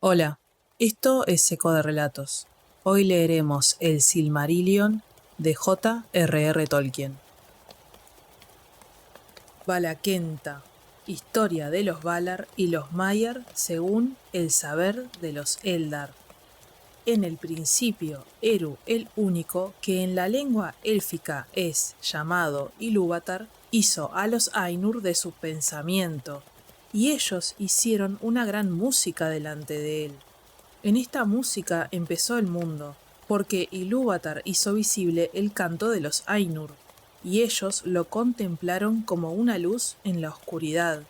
Hola, esto es Eco de Relatos. Hoy leeremos El Silmarillion de J.R.R. Tolkien. Valakenta, historia de los Valar y los Maiar según el saber de los Eldar. En el principio, Eru el Único, que en la lengua élfica es llamado Ilúvatar, hizo a los Ainur de su pensamiento, y ellos hicieron una gran música delante de él. En esta música empezó el mundo, porque Ilúvatar hizo visible el canto de los Ainur, y ellos lo contemplaron como una luz en la oscuridad.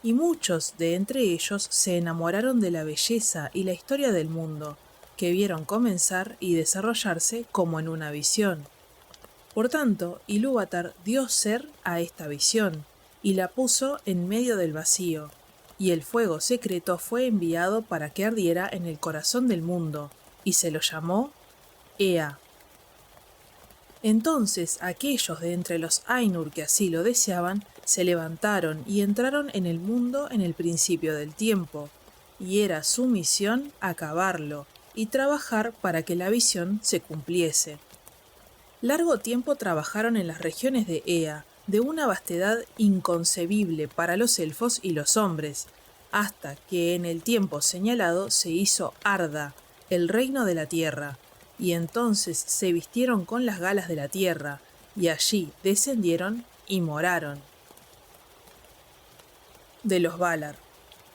Y muchos de entre ellos se enamoraron de la belleza y la historia del mundo, que vieron comenzar y desarrollarse como en una visión. Por tanto, Ilúvatar dio ser a esta visión, y la puso en medio del vacío, y el fuego secreto fue enviado para que ardiera en el corazón del mundo, y se lo llamó Ea. Entonces aquellos de entre los Ainur que así lo deseaban, se levantaron y entraron en el mundo en el principio del tiempo, y era su misión acabarlo, y trabajar para que la visión se cumpliese. Largo tiempo trabajaron en las regiones de Ea, de una vastedad inconcebible para los elfos y los hombres, hasta que en el tiempo señalado se hizo Arda, el reino de la tierra, y entonces se vistieron con las galas de la tierra, y allí descendieron y moraron. De los Valar.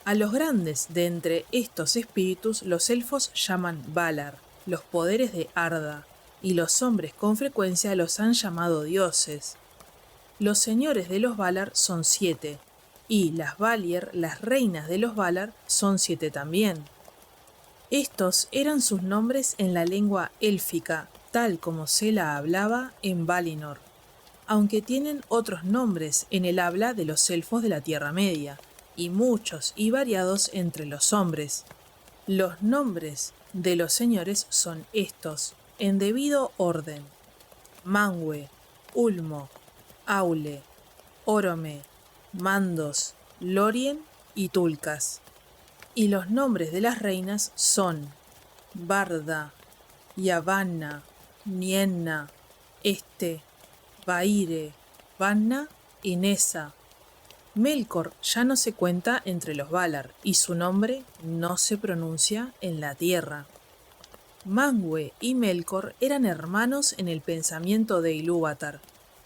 A los grandes de entre estos espíritus los elfos llaman Valar, los poderes de Arda, y los hombres con frecuencia los han llamado dioses. Los señores de los Valar son 7, y las Valier, las reinas de los Valar, son 7 también. Estos eran sus nombres en la lengua élfica, tal como se la hablaba en Valinor, aunque tienen otros nombres en el habla de los elfos de la Tierra Media, y muchos y variados entre los hombres. Los nombres de los señores son estos, en debido orden: Manwë, Ulmo, Aule, Orome, Mandos, Lórien y Tulkas. Y los nombres de las reinas son Barda, Yavanna, Nienna, Este, Vaire, Vanna y Nessa. Melkor ya no se cuenta entre los Valar y su nombre no se pronuncia en la tierra. Manwë y Melkor eran hermanos en el pensamiento de Ilúvatar.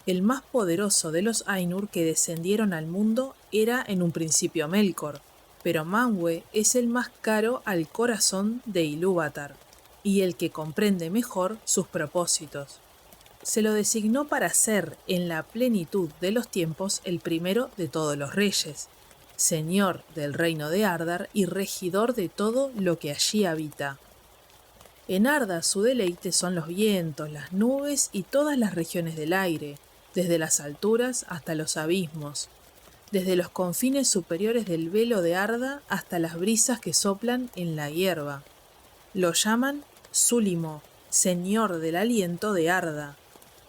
El más poderoso de los Ainur que descendieron al mundo era en un principio Melkor, pero Manwë es el más caro al corazón de Ilúvatar, y el que comprende mejor sus propósitos. Se lo designó para ser, en la plenitud de los tiempos, el primero de todos los reyes, señor del reino de Ardar y regidor de todo lo que allí habita. En Arda su deleite son los vientos, las nubes y todas las regiones del aire, desde las alturas hasta los abismos, desde los confines superiores del velo de Arda hasta las brisas que soplan en la hierba. Lo llaman Súlimo, señor del aliento de Arda.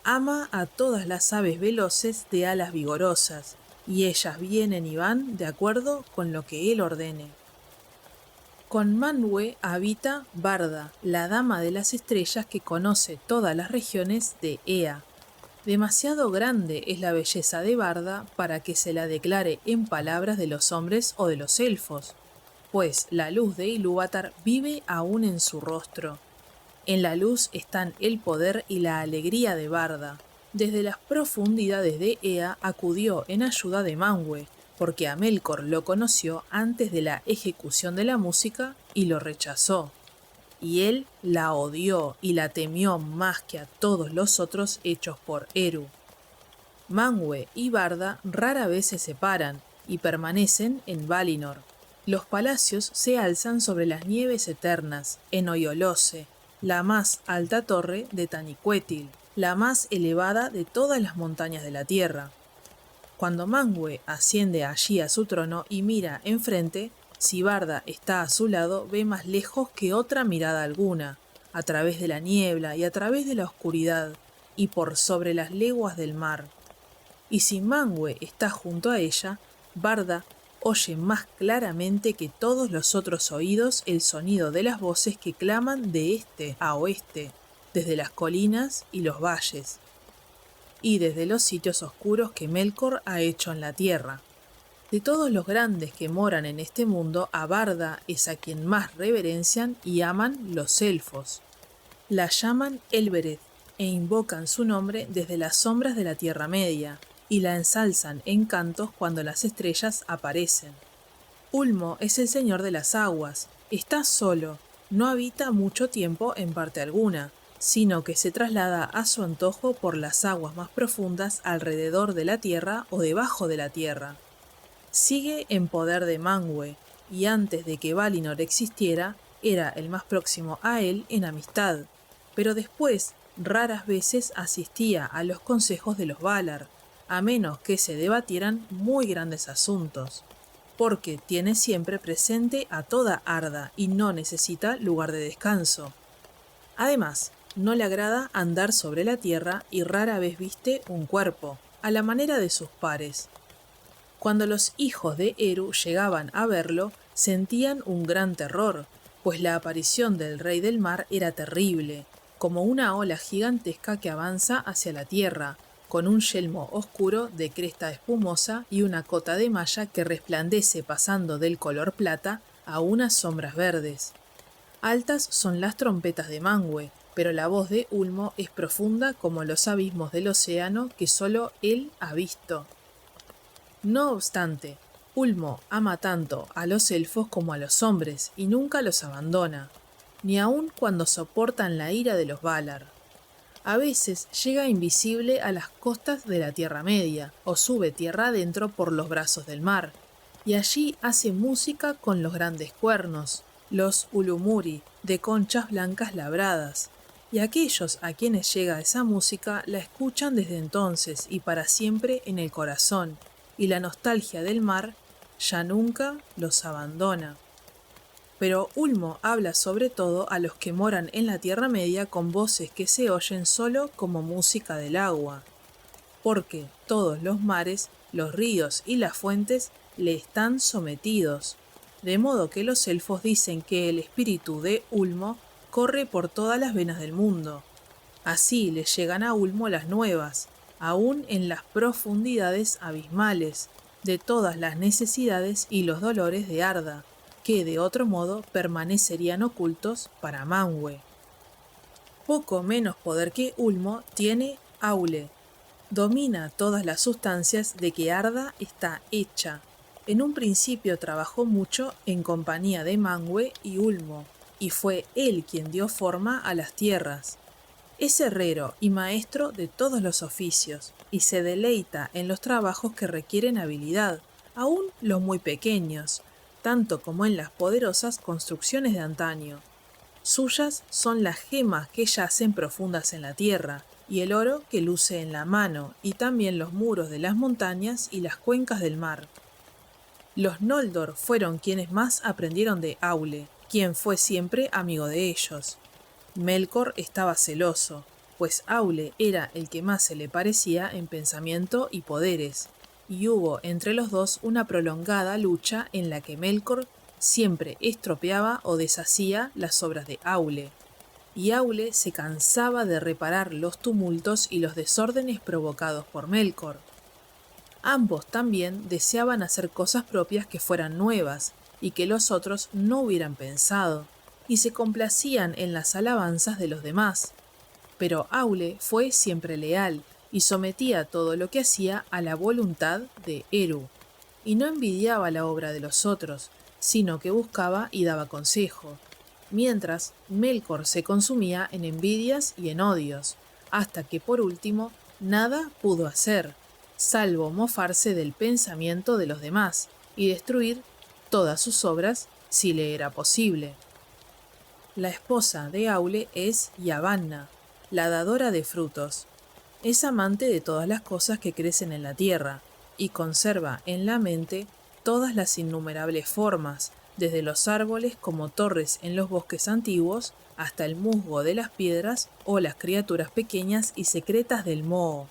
Ama a todas las aves veloces de alas vigorosas, y ellas vienen y van de acuerdo con lo que él ordene. Con Manwë habita Barda, la dama de las estrellas que conoce todas las regiones de Ea. Demasiado grande es la belleza de Barda para que se la declare en palabras de los hombres o de los elfos, pues la luz de Ilúvatar vive aún en su rostro. En la luz están el poder y la alegría de Barda. Desde las profundidades de Ea acudió en ayuda de Manwë, porque a Melkor lo conoció antes de la ejecución de la música y lo rechazó. Y él la odió y la temió más que a todos los otros hechos por Eru. Manwë y Barda rara vez se separan y permanecen en Valinor. Los palacios se alzan sobre las nieves eternas, en Oyolose, la más alta torre de Taniquetil, la más elevada de todas las montañas de la tierra. Cuando Manwë asciende allí a su trono y mira enfrente, si Barda está a su lado, ve más lejos que otra mirada alguna, a través de la niebla y a través de la oscuridad, y por sobre las leguas del mar. Y si Manwë está junto a ella, Barda oye más claramente que todos los otros oídos el sonido de las voces que claman de este a oeste, desde las colinas y los valles, y desde los sitios oscuros que Melkor ha hecho en la tierra. De todos los grandes que moran en este mundo, a Barda es a quien más reverencian y aman los elfos. La llaman Elbereth e invocan su nombre desde las sombras de la Tierra Media, y la ensalzan en cantos cuando las estrellas aparecen. Ulmo es el señor de las aguas, está solo, no habita mucho tiempo en parte alguna, sino que se traslada a su antojo por las aguas más profundas alrededor de la tierra o debajo de la tierra. Sigue en poder de Manwë, y antes de que Valinor existiera, era el más próximo a él en amistad, pero después raras veces asistía a los consejos de los Valar, a menos que se debatieran muy grandes asuntos, porque tiene siempre presente a toda Arda y no necesita lugar de descanso. Además, no le agrada andar sobre la tierra y rara vez viste un cuerpo, a la manera de sus pares. Cuando los hijos de Eru llegaban a verlo, sentían un gran terror, pues la aparición del Rey del Mar era terrible, como una ola gigantesca que avanza hacia la tierra, con un yelmo oscuro de cresta espumosa y una cota de malla que resplandece pasando del color plata a unas sombras verdes. Altas son las trompetas de Manwë, pero la voz de Ulmo es profunda como los abismos del océano que solo él ha visto. No obstante, Ulmo ama tanto a los elfos como a los hombres y nunca los abandona, ni aun cuando soportan la ira de los Valar. A veces llega invisible a las costas de la Tierra Media o sube tierra adentro por los brazos del mar, y allí hace música con los grandes cuernos, los Ulumuri, de conchas blancas labradas, y aquellos a quienes llega esa música la escuchan desde entonces y para siempre en el corazón, y la nostalgia del mar ya nunca los abandona. Pero Ulmo habla sobre todo a los que moran en la Tierra Media con voces que se oyen solo como música del agua, porque todos los mares, los ríos y las fuentes le están sometidos, de modo que los elfos dicen que el espíritu de Ulmo corre por todas las venas del mundo. Así le llegan a Ulmo las nuevas, aún en las profundidades abismales, de todas las necesidades y los dolores de Arda, que de otro modo permanecerían ocultos para Manwë. Poco menos poder que Ulmo tiene Aule. Domina todas las sustancias de que Arda está hecha. En un principio trabajó mucho en compañía de Manwë y Ulmo, y fue él quien dio forma a las tierras. Es herrero y maestro de todos los oficios, y se deleita en los trabajos que requieren habilidad, aun los muy pequeños, tanto como en las poderosas construcciones de antaño. Suyas son las gemas que yacen profundas en la tierra, y el oro que luce en la mano, y también los muros de las montañas y las cuencas del mar. Los Noldor fueron quienes más aprendieron de Aule, quien fue siempre amigo de ellos. Melkor estaba celoso, pues Aule era el que más se le parecía en pensamiento y poderes, y hubo entre los dos una prolongada lucha en la que Melkor siempre estropeaba o deshacía las obras de Aule, y Aule se cansaba de reparar los tumultos y los desórdenes provocados por Melkor. Ambos también deseaban hacer cosas propias que fueran nuevas y que los otros no hubieran pensado, y se complacían en las alabanzas de los demás. Pero Aule fue siempre leal y sometía todo lo que hacía a la voluntad de Eru, y no envidiaba la obra de los otros, sino que buscaba y daba consejo, mientras Melkor se consumía en envidias y en odios, hasta que por último nada pudo hacer, salvo mofarse del pensamiento de los demás y destruir todas sus obras si le era posible. La esposa de Aule es Yavanna, la dadora de frutos. Es amante de todas las cosas que crecen en la tierra, y conserva en la mente todas las innumerables formas, desde los árboles como torres en los bosques antiguos, hasta el musgo de las piedras o las criaturas pequeñas y secretas del moho.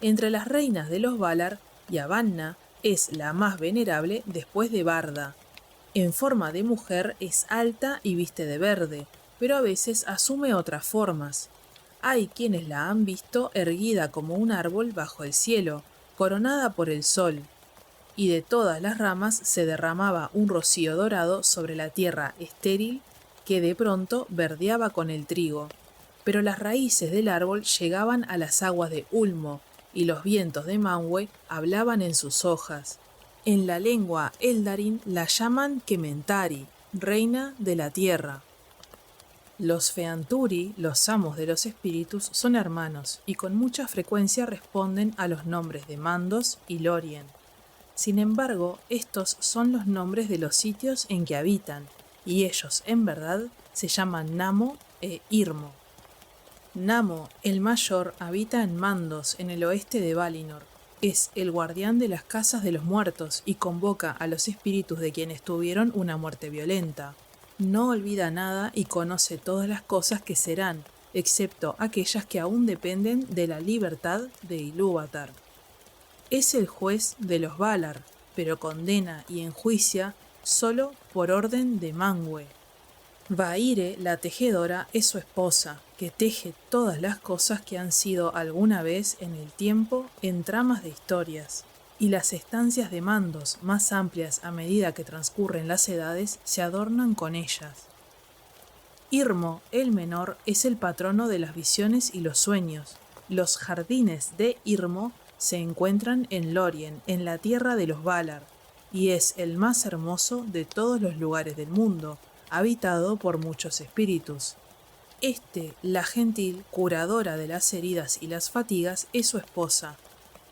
Entre las reinas de los Valar, Yavanna Es la más venerable después de Barda. En forma de mujer es alta y viste de verde, pero a veces asume otras formas. Hay quienes la han visto erguida como un árbol bajo el cielo, coronada por el sol, y de todas las ramas se derramaba un rocío dorado sobre la tierra estéril que de pronto verdeaba con el trigo. Pero las raíces del árbol llegaban a las aguas de Ulmo, y los vientos de Manwë hablaban en sus hojas. En la lengua Eldarin la llaman Kementari, reina de la tierra. Los Feanturi, los amos de los espíritus, son hermanos y con mucha frecuencia responden a los nombres de Mandos y Lorien. Sin embargo, estos son los nombres de los sitios en que habitan, y ellos, en verdad, se llaman Namo e Irmo. Namo, el mayor, habita en Mandos, en el oeste de Valinor. Es el guardián de las casas de los muertos y convoca a los espíritus de quienes tuvieron una muerte violenta. No olvida nada y conoce todas las cosas que serán, excepto aquellas que aún dependen de la libertad de Ilúvatar. Es el juez de los Valar, pero condena y enjuicia solo por orden de Manwë. Vaire, la tejedora, es su esposa, que teje todas las cosas que han sido alguna vez en el tiempo en tramas de historias, y las estancias de Mandos, más amplias a medida que transcurren las edades, se adornan con ellas. Irmo, el menor, es el patrono de las visiones y los sueños. Los jardines de Irmo se encuentran en Lorien, en la tierra de los Valar, y es el más hermoso de todos los lugares del mundo, habitado por muchos espíritus. La gentil, curadora de las heridas y las fatigas, es su esposa.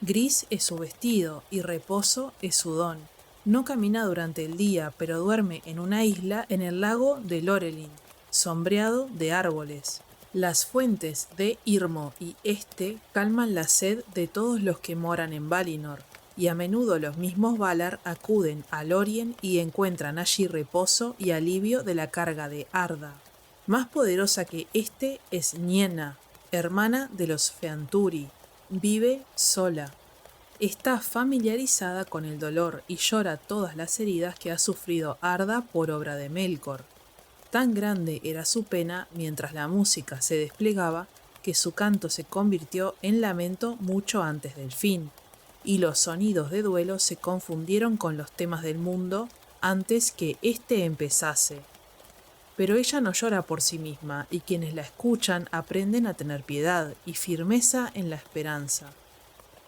Gris es su vestido y reposo es su don. No camina durante el día, pero duerme en una isla en el lago de Lorelin, sombreado de árboles. Las fuentes de Irmo y calman la sed de todos los que moran en Valinor, y a menudo los mismos Valar acuden a Lorien y encuentran allí reposo y alivio de la carga de Arda. Más poderosa que es Nienna, hermana de los Feanturi. Vive sola. Está familiarizada con el dolor y llora todas las heridas que ha sufrido Arda por obra de Melkor. Tan grande era su pena mientras la música se desplegaba que su canto se convirtió en lamento mucho antes del fin, y los sonidos de duelo se confundieron con los temas del mundo antes que empezase. Pero ella no llora por sí misma, y quienes la escuchan aprenden a tener piedad y firmeza en la esperanza.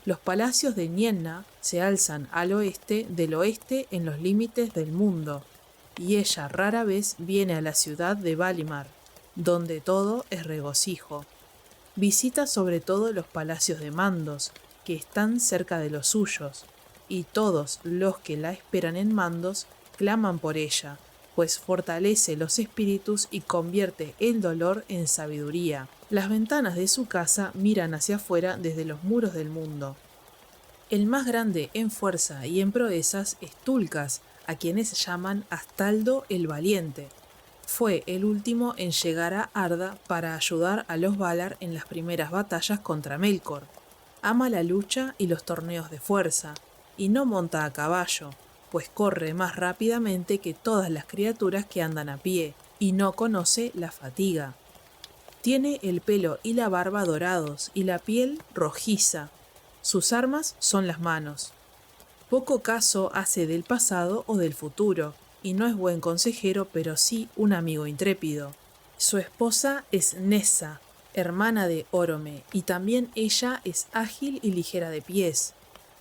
Los palacios de Nienna se alzan al oeste del oeste en los límites del mundo, y ella rara vez viene a la ciudad de Valimar, donde todo es regocijo. Visita sobre todo los palacios de Mandos, que están cerca de los suyos, y todos los que la esperan en Mandos claman por ella, pues fortalece los espíritus y convierte el dolor en sabiduría. Las ventanas de su casa miran hacia afuera desde los muros del mundo. El más grande en fuerza y en proezas es Tulkas, a quienes llaman Astaldo el Valiente. Fue el último en llegar a Arda para ayudar a los Valar en las primeras batallas contra Melkor. Ama la lucha y los torneos de fuerza, y no monta a caballo, pues corre más rápidamente que todas las criaturas que andan a pie, y no conoce la fatiga. Tiene el pelo y la barba dorados, y la piel rojiza. Sus armas son las manos. Poco caso hace del pasado o del futuro, y no es buen consejero, pero sí un amigo intrépido. Su esposa es Nessa, hermana de Orome, y también ella es ágil y ligera de pies.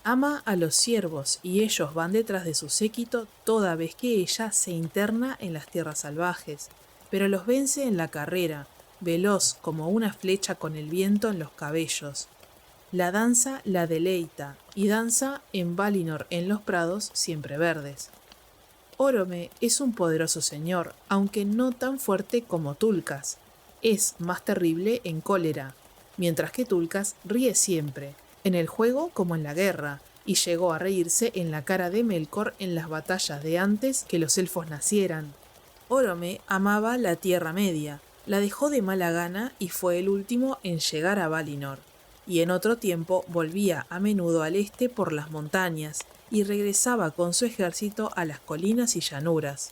Ama a los ciervos, y ellos van detrás de su séquito toda vez que ella se interna en las tierras salvajes, pero los vence en la carrera, veloz como una flecha con el viento en los cabellos. La danza la deleita, y danza en Valinor en los prados siempre verdes. Orome es un poderoso señor, aunque no tan fuerte como Tulkas. Es más terrible en cólera, mientras que Tulkas ríe siempre, en el juego como en la guerra, y llegó a reírse en la cara de Melkor en las batallas de antes que los elfos nacieran. Orome amaba la Tierra Media, la dejó de mala gana y fue el último en llegar a Valinor. y en otro tiempo volvía a menudo al este por las montañas y regresaba con su ejército a las colinas y llanuras.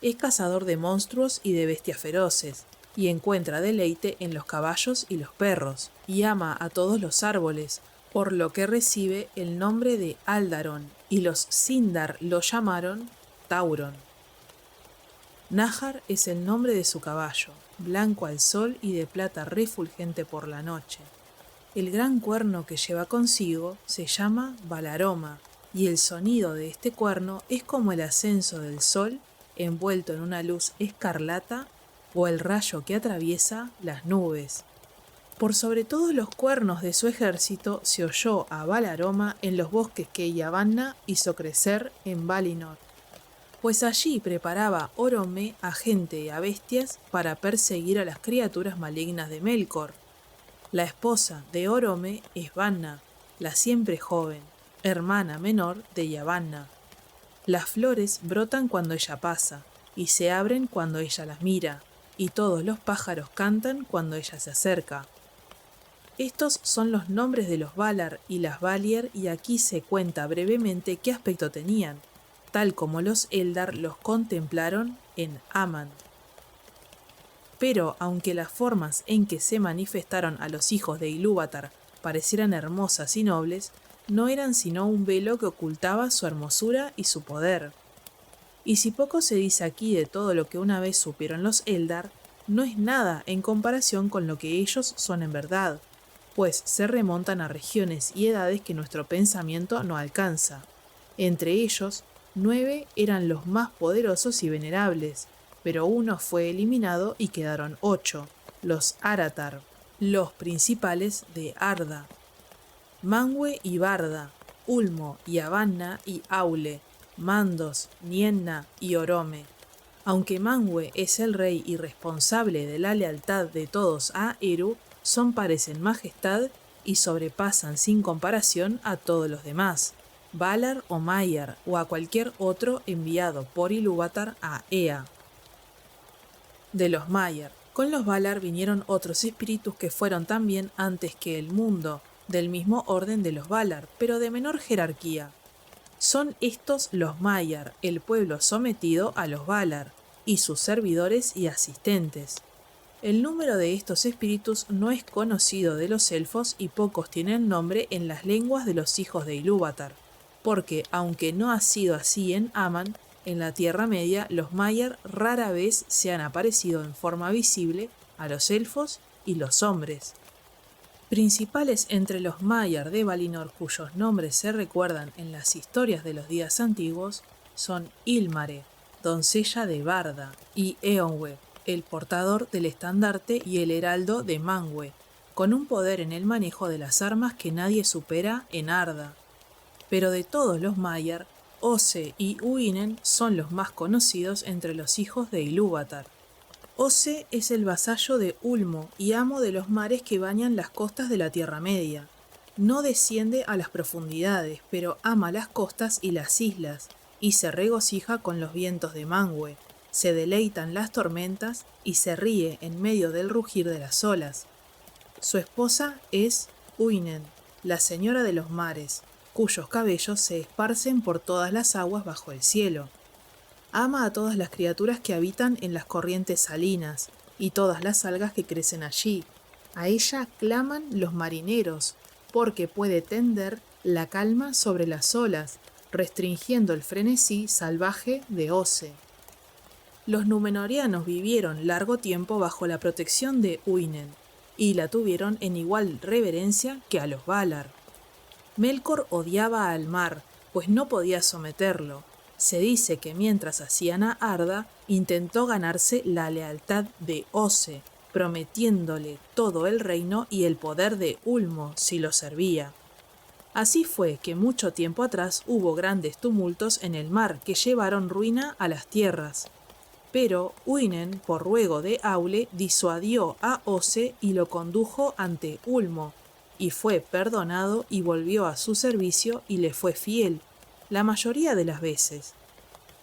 Es cazador de monstruos y de bestias feroces, y encuentra deleite en los caballos y los perros, y ama a todos los árboles, por lo que recibe el nombre de Aldaron, y los Sindar lo llamaron Tauron. Nahar es el nombre de su caballo, blanco al sol y de plata refulgente por la noche. El gran cuerno que lleva consigo se llama Balaroma, y el sonido de este cuerno es como el ascenso del sol envuelto en una luz escarlata o el rayo que atraviesa las nubes. Por sobre todos los cuernos de su ejército se oyó a Balaroma en los bosques que Yavanna hizo crecer en Valinor, pues allí preparaba Orome a gente y a bestias para perseguir a las criaturas malignas de Melkor. La esposa de Orome es Vanna, la siempre joven, hermana menor de Yavanna. Las flores brotan cuando ella pasa, y se abren cuando ella las mira, y todos los pájaros cantan cuando ella se acerca. Estos son los nombres de los Valar y las Valier, y aquí se cuenta brevemente qué aspecto tenían, tal como los Eldar los contemplaron en Aman. Pero aunque las formas en que se manifestaron a los hijos de Ilúvatar parecieran hermosas y nobles, no eran sino un velo que ocultaba su hermosura y su poder. Y si poco se dice aquí de todo lo que una vez supieron los Eldar, no es nada en comparación con lo que ellos son en verdad, pues se remontan a regiones y edades que nuestro pensamiento no alcanza. Entre ellos, 9 eran los más poderosos y venerables, pero uno fue eliminado y quedaron 8, los Aratar, los principales de Arda. Manwë y Barda, Ulmo y Avanna y Aule, Mandos, Nienna y Orome. Aunque Manwë es el rey y responsable de la lealtad de todos a Eru, son pares en majestad y sobrepasan sin comparación a todos los demás, Valar o Maiar o a cualquier otro enviado por Ilúvatar a Ea. De los Maiar, con los Valar vinieron otros espíritus que fueron también antes que el mundo, del mismo orden de los Valar, pero de menor jerarquía. Son estos los Maiar, el pueblo sometido a los Valar, y sus servidores y asistentes. El número de estos espíritus no es conocido de los elfos y pocos tienen nombre en las lenguas de los hijos de Ilúvatar, porque, aunque no ha sido así en Aman, en la Tierra Media los Maiar rara vez se han aparecido en forma visible a los elfos y los hombres. Principales entre los Maiar de Valinor cuyos nombres se recuerdan en las historias de los días antiguos son Ilmare, doncella de Barda, y Eonwë, el portador del estandarte y el heraldo de Manwë, con un poder en el manejo de las armas que nadie supera en Arda. Pero de todos los Maiar, Ose y Uinen son los más conocidos entre los hijos de Ilúvatar. Ose es el vasallo de Ulmo y amo de los mares que bañan las costas de la Tierra Media. No desciende a las profundidades, pero ama las costas y las islas, y se regocija con los vientos de Manwë, se deleitan las tormentas y se ríe en medio del rugir de las olas. Su esposa es Uinen, la señora de los mares, cuyos cabellos se esparcen por todas las aguas bajo el cielo. Ama a todas las criaturas que habitan en las corrientes salinas y todas las algas que crecen allí. A ella claman los marineros, porque puede tender la calma sobre las olas, restringiendo el frenesí salvaje de Ose. Los Númenóreanos vivieron largo tiempo bajo la protección de Uinen, y la tuvieron en igual reverencia que a los Valar. Melkor odiaba al mar, pues no podía someterlo. Se dice que mientras hacían a Arda, intentó ganarse la lealtad de Ose, prometiéndole todo el reino y el poder de Ulmo si lo servía. Así fue que mucho tiempo atrás hubo grandes tumultos en el mar que llevaron ruina a las tierras. Pero Uinen, por ruego de Aule, disuadió a Ose y lo condujo ante Ulmo, y fue perdonado y volvió a su servicio y le fue fiel, la mayoría de las veces,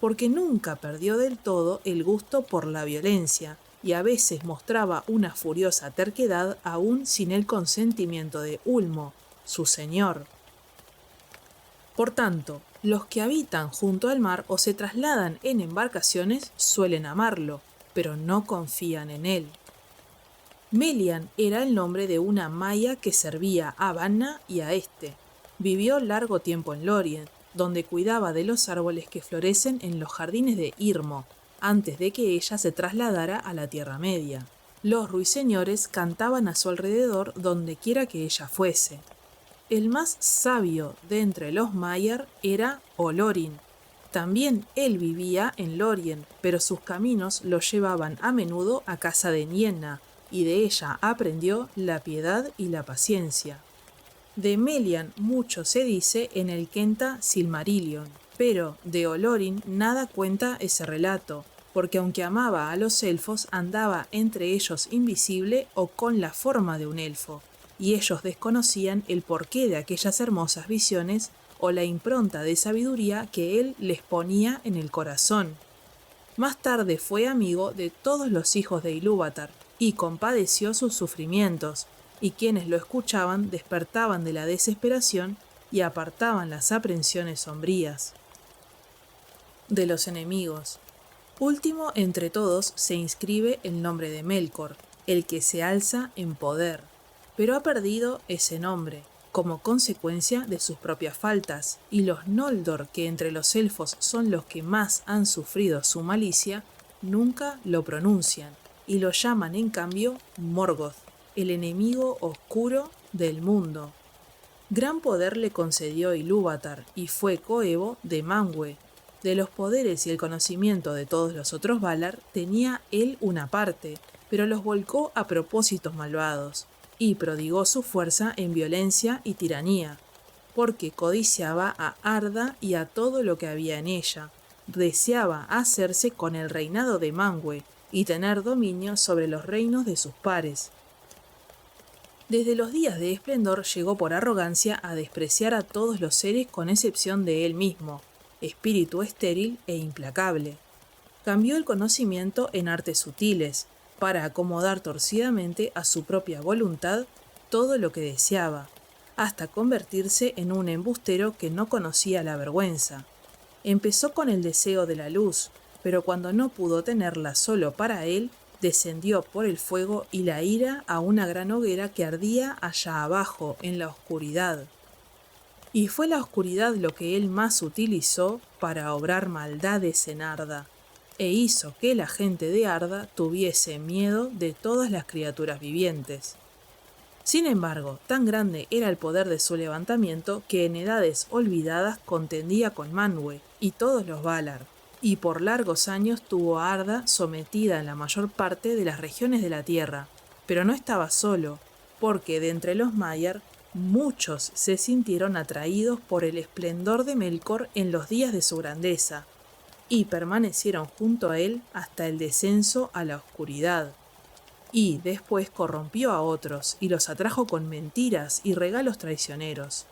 porque nunca perdió del todo el gusto por la violencia, y a veces mostraba una furiosa terquedad aún sin el consentimiento de Ulmo, su señor. Por tanto, los que habitan junto al mar o se trasladan en embarcaciones suelen amarlo, pero no confían en él. Melian era el nombre de una maya que servía a Vanna y a este. Vivió largo tiempo en Lorien, donde cuidaba de los árboles que florecen en los jardines de Irmo, antes de que ella se trasladara a la Tierra Media. Los ruiseñores cantaban a su alrededor donde quiera que ella fuese. El más sabio de entre los Maiar era Olorin. También él vivía en Lorien, pero sus caminos lo llevaban a menudo a casa de Nienna, y de ella aprendió la piedad y la paciencia. De Melian mucho se dice en el Quenta Silmarillion, pero de Olorin nada cuenta ese relato, porque aunque amaba a los elfos, andaba entre ellos invisible o con la forma de un elfo, y ellos desconocían el porqué de aquellas hermosas visiones o la impronta de sabiduría que él les ponía en el corazón. Más tarde fue amigo de todos los hijos de Ilúvatar, y compadeció sus sufrimientos, y quienes lo escuchaban despertaban de la desesperación y apartaban las aprensiones sombrías. De los enemigos. Último entre todos se inscribe el nombre de Melkor, el que se alza en poder, pero ha perdido ese nombre, como consecuencia de sus propias faltas, y los Noldor, que entre los elfos son los que más han sufrido su malicia, nunca lo pronuncian, y lo llaman en cambio Morgoth, el enemigo oscuro del mundo. Gran poder le concedió Ilúvatar y fue coevo de Manwë. De los poderes y el conocimiento de todos los otros Valar tenía él una parte, pero los volcó a propósitos malvados, y prodigó su fuerza en violencia y tiranía, porque codiciaba a Arda y a todo lo que había en ella. Deseaba hacerse con el reinado de Manwë y tener dominio sobre los reinos de sus pares. Desde los días de esplendor llegó por arrogancia a despreciar a todos los seres con excepción de él mismo, espíritu estéril e implacable. Cambió el conocimiento en artes sutiles, para acomodar torcidamente a su propia voluntad todo lo que deseaba, hasta convertirse en un embustero que no conocía la vergüenza. Empezó con el deseo de la luz, pero cuando no pudo tenerla solo para él, descendió por el fuego y la ira a una gran hoguera que ardía allá abajo, en la oscuridad. Y fue la oscuridad lo que él más utilizó para obrar maldades en Arda, e hizo que la gente de Arda tuviese miedo de todas las criaturas vivientes. Sin embargo, tan grande era el poder de su levantamiento que en edades olvidadas contendía con Manwë y todos los Valar, y por largos años tuvo a Arda sometida en la mayor parte de las regiones de la tierra, pero no estaba solo, porque de entre los Maiar muchos se sintieron atraídos por el esplendor de Melkor en los días de su grandeza, y permanecieron junto a él hasta el descenso a la oscuridad. Y después corrompió a otros y los atrajo con mentiras y regalos traicioneros.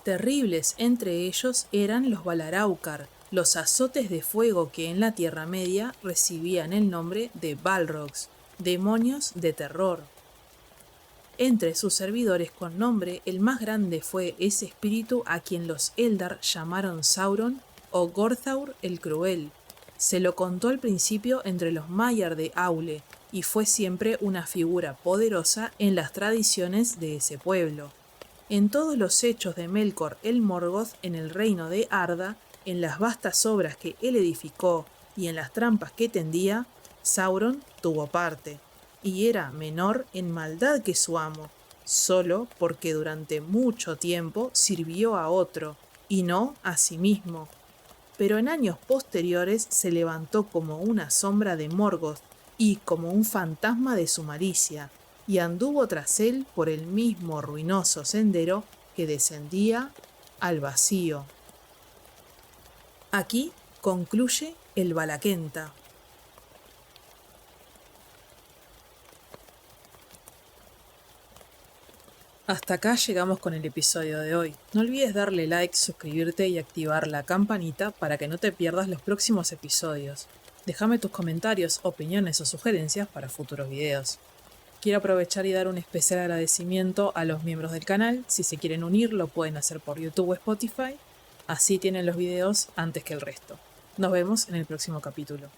Terribles entre ellos eran los Valaraucar, los azotes de fuego que en la Tierra Media recibían el nombre de Balrogs, demonios de terror. Entre sus servidores con nombre, el más grande fue ese espíritu a quien los Eldar llamaron Sauron o Gorthaur el Cruel. Se lo contó al principio entre los Maiar de Aule, y fue siempre una figura poderosa en las tradiciones de ese pueblo. En todos los hechos de Melkor el Morgoth en el reino de Arda, en las vastas obras que él edificó y en las trampas que tendía, Sauron tuvo parte, y era menor en maldad que su amo, solo porque durante mucho tiempo sirvió a otro, y no a sí mismo. Pero en años posteriores se levantó como una sombra de Morgoth y como un fantasma de su malicia, y anduvo tras él por el mismo ruinoso sendero que descendía al vacío. Aquí concluye el Valaquenta. Hasta acá llegamos con el episodio de hoy. No olvides darle like, suscribirte y activar la campanita para que no te pierdas los próximos episodios. Déjame tus comentarios, opiniones o sugerencias para futuros videos. Quiero aprovechar y dar un especial agradecimiento a los miembros del canal. Si se quieren unir, lo pueden hacer por YouTube o Spotify. Así tienen los videos antes que el resto. Nos vemos en el próximo capítulo.